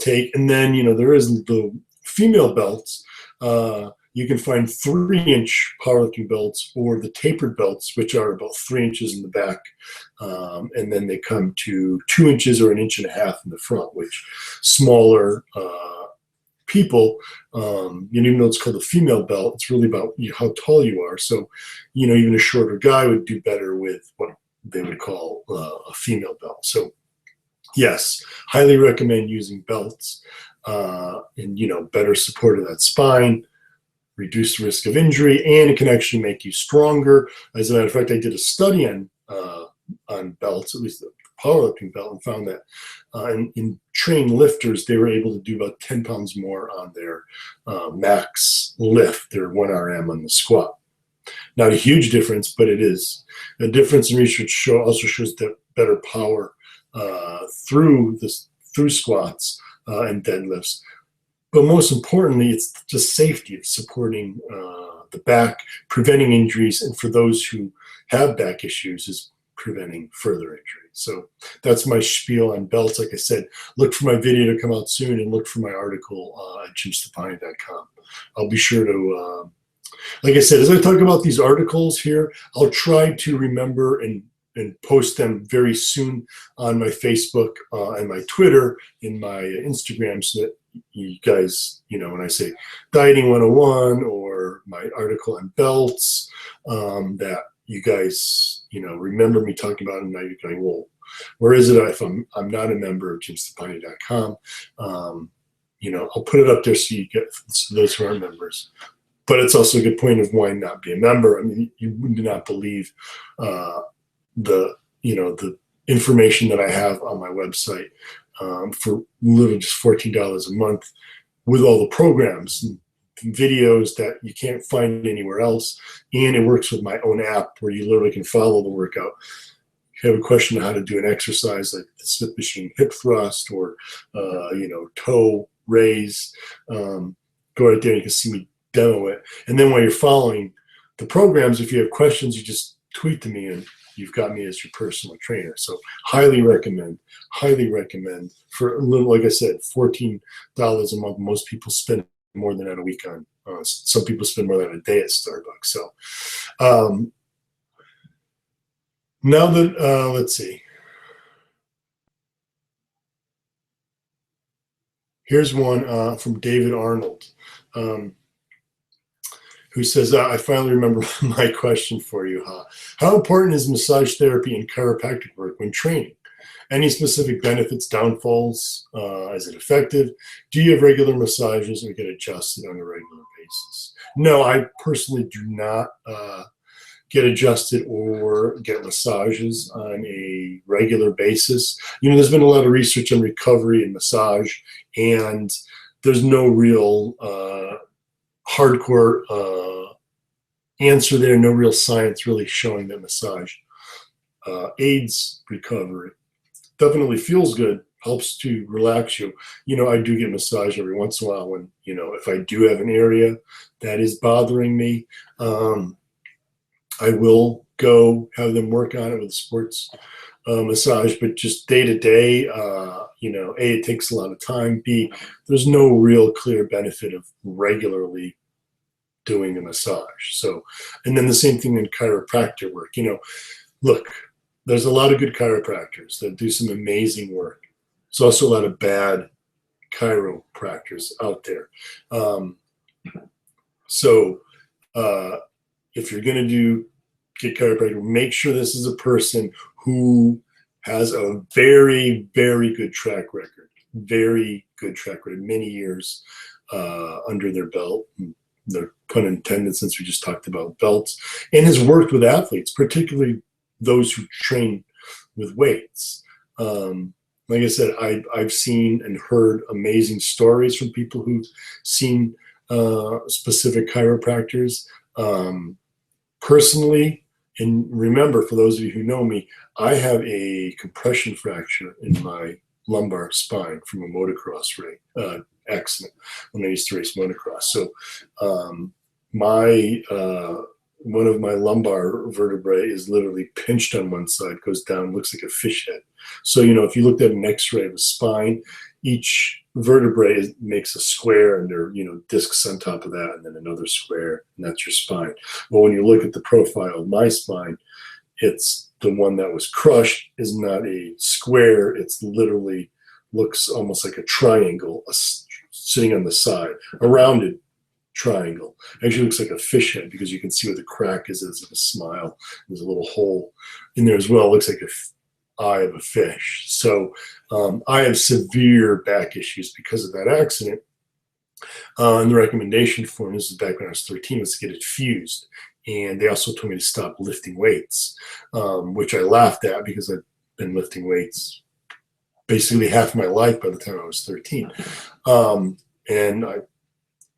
take. And then, there is the female belts. You can find 3-inch powerlifting belts or the tapered belts, which are about 3 inches in the back. And then they come to 2 inches or 1.5 inches in the front, which smaller people, even though it's called a female belt, it's really about how tall you are. So, even a shorter guy would do better with what they would call a female belt. So yes, highly recommend using belts and, better support of that spine, reduce the risk of injury, and it can actually make you stronger. As a matter of fact, I did a study on belts, at least the powerlifting belt, and found that in trained lifters, they were able to do about 10 pounds more on their max lift, their 1 RM on the squat. Not a huge difference, but it is. A difference in research also shows that better power through squats and deadlifts. But most importantly, it's just safety. It's supporting the back, preventing injuries, and for those who have back issues, is preventing further injury. So that's my spiel on belts. Like I said, look for my video to come out soon, and look for my article at JYMSupplement.com. I'll be sure to, like I said, as I talk about these articles here, I'll try to remember and post them very soon on my Facebook and my Twitter and my Instagram, so that you guys, when I say Dieting 101 or my article on belts, that you guys, remember me talking about it, and now you're going, well, where is it if I'm not a member of JYMSupplement.com? I'll put it up there so you get, so those who aren't members. But it's also a good point of why not be a member. I mean, you would not believe the information that I have on my website for literally just $14 a month, with all the programs and videos that you can't find anywhere else. And it works with my own app, where you literally can follow the workout. If you have a question on how to do an exercise like the Smith machine hip thrust, or toe raise, go right there and you can see me demo it. And then while you're following the programs, if you have questions, you just tweet to me, and you've got me as your personal trainer. So highly recommend for a little, like I said, $14 a month. Most people spend more than that a week on. Some people spend more than a day at Starbucks. So now that, let's see. Here's one from David Arnold, who says, I finally remember my question for you. How important is massage therapy and chiropractic work when training? Any specific benefits, downfalls? Is it effective? Do you have regular massages or get adjusted on a regular basis? No, I personally do not get adjusted or get massages on a regular basis. There's been a lot of research on recovery and massage, and there's no real hardcore answer there, no real science really showing that massage aids recovery. Definitely feels good, helps to relax you. I do get massage every once in a while when, if I do have an area that is bothering me, I will go have them work on it with sports massage, but just day to day, A, it takes a lot of time. B, there's no real clear benefit of regularly doing a massage. So, and then the same thing in chiropractic work. Look, there's a lot of good chiropractors that do some amazing work. There's also a lot of bad chiropractors out there. If you're going to get chiropractic, make sure this is a person who has a very, very good track record, many years under their belt. No pun intended, since we just talked about belts, and has worked with athletes, particularly those who train with weights. Like I said, I've seen and heard amazing stories from people who've seen specific chiropractors. Personally, and remember, for those of you who know me, I have a compression fracture in my lumbar spine from a motocross accident when I used to race motocross. So one of my lumbar vertebrae is literally pinched on one side, goes down, looks like a fish head. So, if you looked at an x-ray of a spine, each vertebrae makes a square, and there are, discs on top of that, and then another square, and that's your spine. Well, when you look at the profile of my spine, it's the one that was crushed is not a square. It's literally looks almost like a triangle sitting on the side, a rounded triangle. Actually looks like a fish head because you can see where the crack is as of a smile. There's a little hole in there as well. It looks like an eye of a fish. So I have severe back issues because of that accident. And the recommendation for me, this is back when I was 13, was to get it fused. And they also told me to stop lifting weights, which I laughed at because I've been lifting weights basically half my life by the time I was 13. And I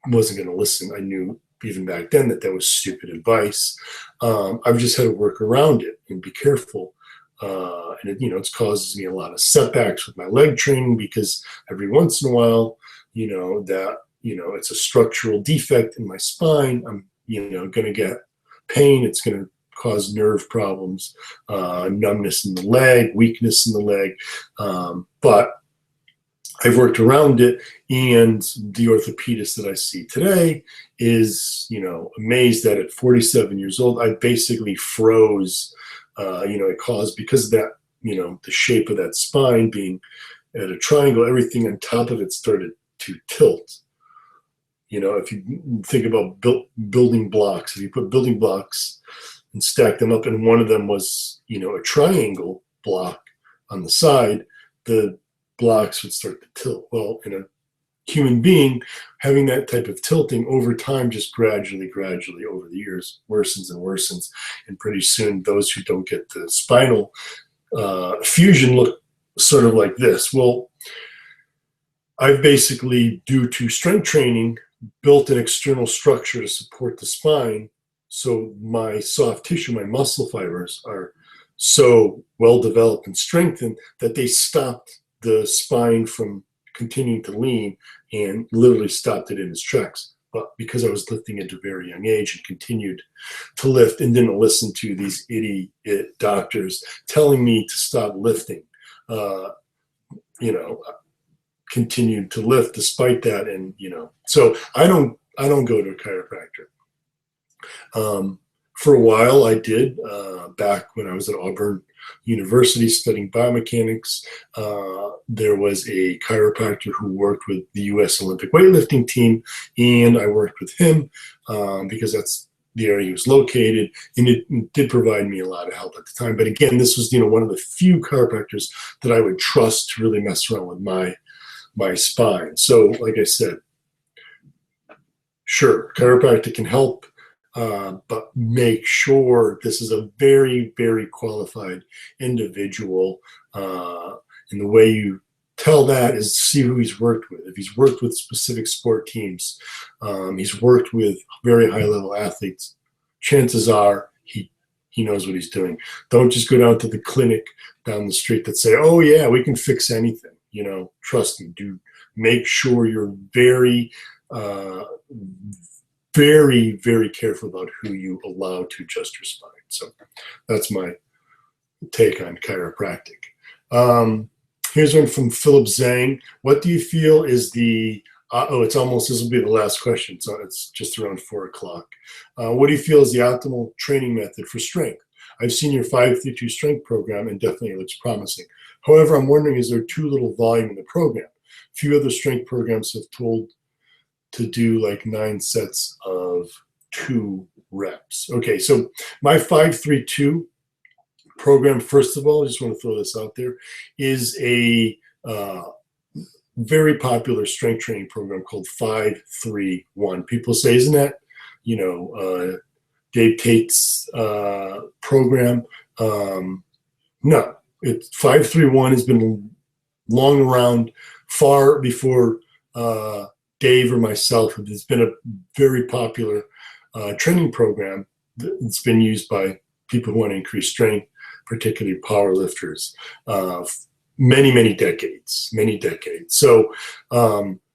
wasn't going to listen. I knew even back then that was stupid advice. I've just had to work around it and be careful. And it causes me a lot of setbacks with my leg training because every once in a while, it's a structural defect in my spine. I'm, going to get pain. It's going to cause nerve problems, numbness in the leg, weakness in the leg. But I've worked around it, and the orthopedist that I see today is, amazed that at 47 years old, I basically froze. It caused, because of that, the shape of that spine being at a triangle, everything on top of it started to tilt. If you think about building blocks, if you put building blocks and stack them up, and one of them was, a triangle block on the side, the blocks would start to tilt. Well, in a human being, having that type of tilting over time, just gradually over the years, worsens and worsens. And pretty soon, those who don't get the spinal fusion look sort of like this. Well, I've basically, due to strength training, built an external structure to support the spine. So my soft tissue, my muscle fibers are so well developed and strengthened that they stopped the spine from continuing to lean and literally stopped it in its tracks. But because I was lifting at a very young age and continued to lift and didn't listen to these idiot doctors telling me to stop lifting, continued to lift despite that. And, so I don't go to a chiropractor. For a while I did, back when I was at Auburn University studying biomechanics. There was a chiropractor who worked with the U.S. Olympic weightlifting team, and I worked with him because that's the area he was located, and it did provide me a lot of help at the time. But again, this was one of the few chiropractors that I would trust to really mess around with my spine. So like I said, sure, chiropractic can help but make sure this is a very, very qualified individual. And the way you tell that is see who he's worked with. If he's worked with specific sport teams, he's worked with very high-level athletes, chances are he knows what he's doing. Don't just go down to the clinic down the street that say, oh, yeah, we can fix anything. Trust me, do make sure you're very, very, very careful about who you allow to adjust your spine. So that's my take on chiropractic. Here's one from Philip Zhang. What do you feel is the this will be the last question, so it's just around 4 o'clock. What do you feel is the optimal training method for strength? I've seen your 5-3-2 strength program and definitely it looks promising. However, I'm wondering, is there too little volume in the program? A few other strength programs have told to do like 9 sets of 2 reps. Okay, so my 5-3-2 program, first of all, I just want to throw this out there, is a very popular strength training program called 5-3-1. People say, isn't that, Dave Tate's program? No, 5-3-1 has been long around far before Dave or myself. It's been a very popular training program that's been used by people who want to increase strength, particularly power lifters. Many decades. So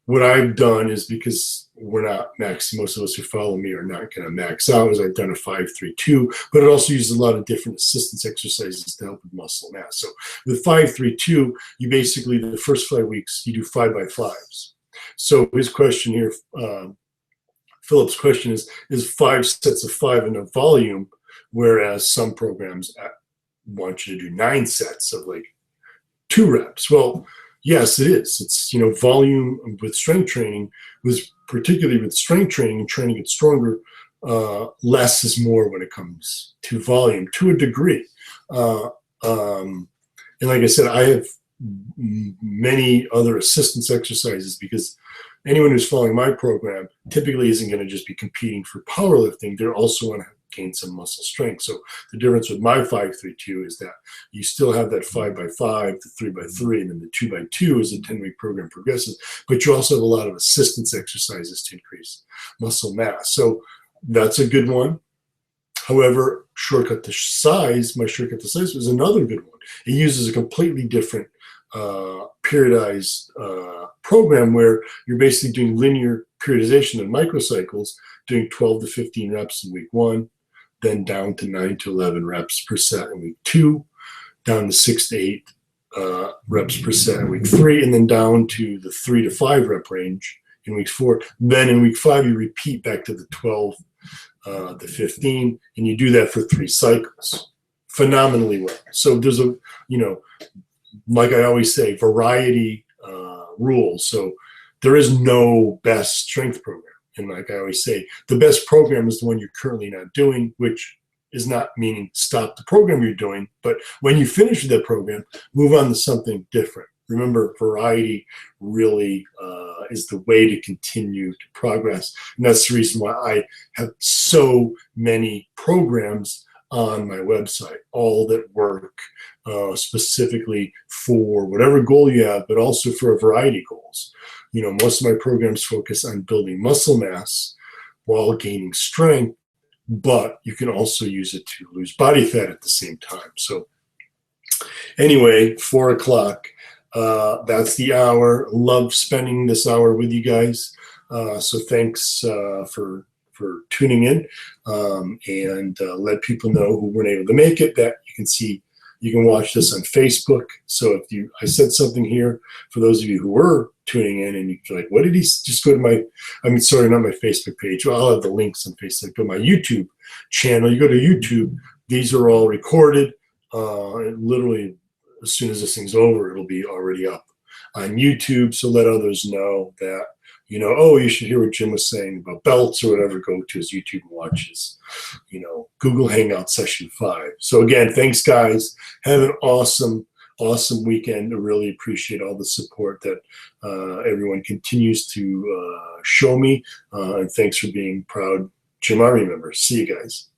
what I've done is, because we're not maxing, most of us who follow me are not going to max out, is I've done a 5-3-2, but it also uses a lot of different assistance exercises to help with muscle mass. So with 5-3-2, you basically, the first 5 weeks, you do 5x5s. So his question here, Philip's question is 5 sets of 5 enough volume, whereas some programs want you to do 9 sets of like 2 reps. Well, yes, it is. It's, volume with strength training, particularly with strength training and trying to get stronger, less is more when it comes to volume to a degree. And like I said, I have many other assistance exercises, because anyone who's following my program typically isn't going to just be competing for powerlifting. They're also want to gain some muscle strength. So the difference with my 5-3-2 is that you still have that 5x5, the 3x3, and then the 2x2 as a 10-week program progresses, but you also have a lot of assistance exercises to increase muscle mass. So that's a good one. However, shortcut to size, my shortcut to size was another good one. It uses a completely different periodized program where you're basically doing linear periodization of microcycles, doing 12 to 15 reps in week 1, then down to 9 to 11 reps per set in week 2, down to 6 to 8 reps per set in week 3, and then down to the 3 to 5 rep range in week 4. Then in week 5, you repeat back to the 12, the 15, and you do that for 3 cycles phenomenally well. So there's a, like I always say, variety rules. So there is no best strength program. And like I always say, the best program is the one you're currently not doing, which is not meaning stop the program you're doing, but when you finish with that program, move on to something different. Remember, variety really is the way to continue to progress. And that's the reason why I have so many programs on my website, all that work specifically for whatever goal you have, but also for a variety of goals. Most of my programs focus on building muscle mass while gaining strength, but you can also use it to lose body fat at the same time. So anyway, 4 o'clock, that's the hour. Love spending this hour with you guys. So thanks for tuning in, and let people know who weren't able to make it that you can watch this on Facebook. So I said something here for those of you who were tuning in and you're like, what did he just go to not my Facebook page. Well, I'll have the links on Facebook, but my YouTube channel, you go to YouTube, these are all recorded. Literally, as soon as this thing's over, it'll be already up on YouTube. So let others know that, oh, you should hear what Jim was saying about belts or whatever. Go to his YouTube and watch his, Google Hangouts session 5. So again, thanks guys. Have an awesome weekend. I really appreciate all the support that everyone continues to show me. And thanks for being proud JYM members. See you guys.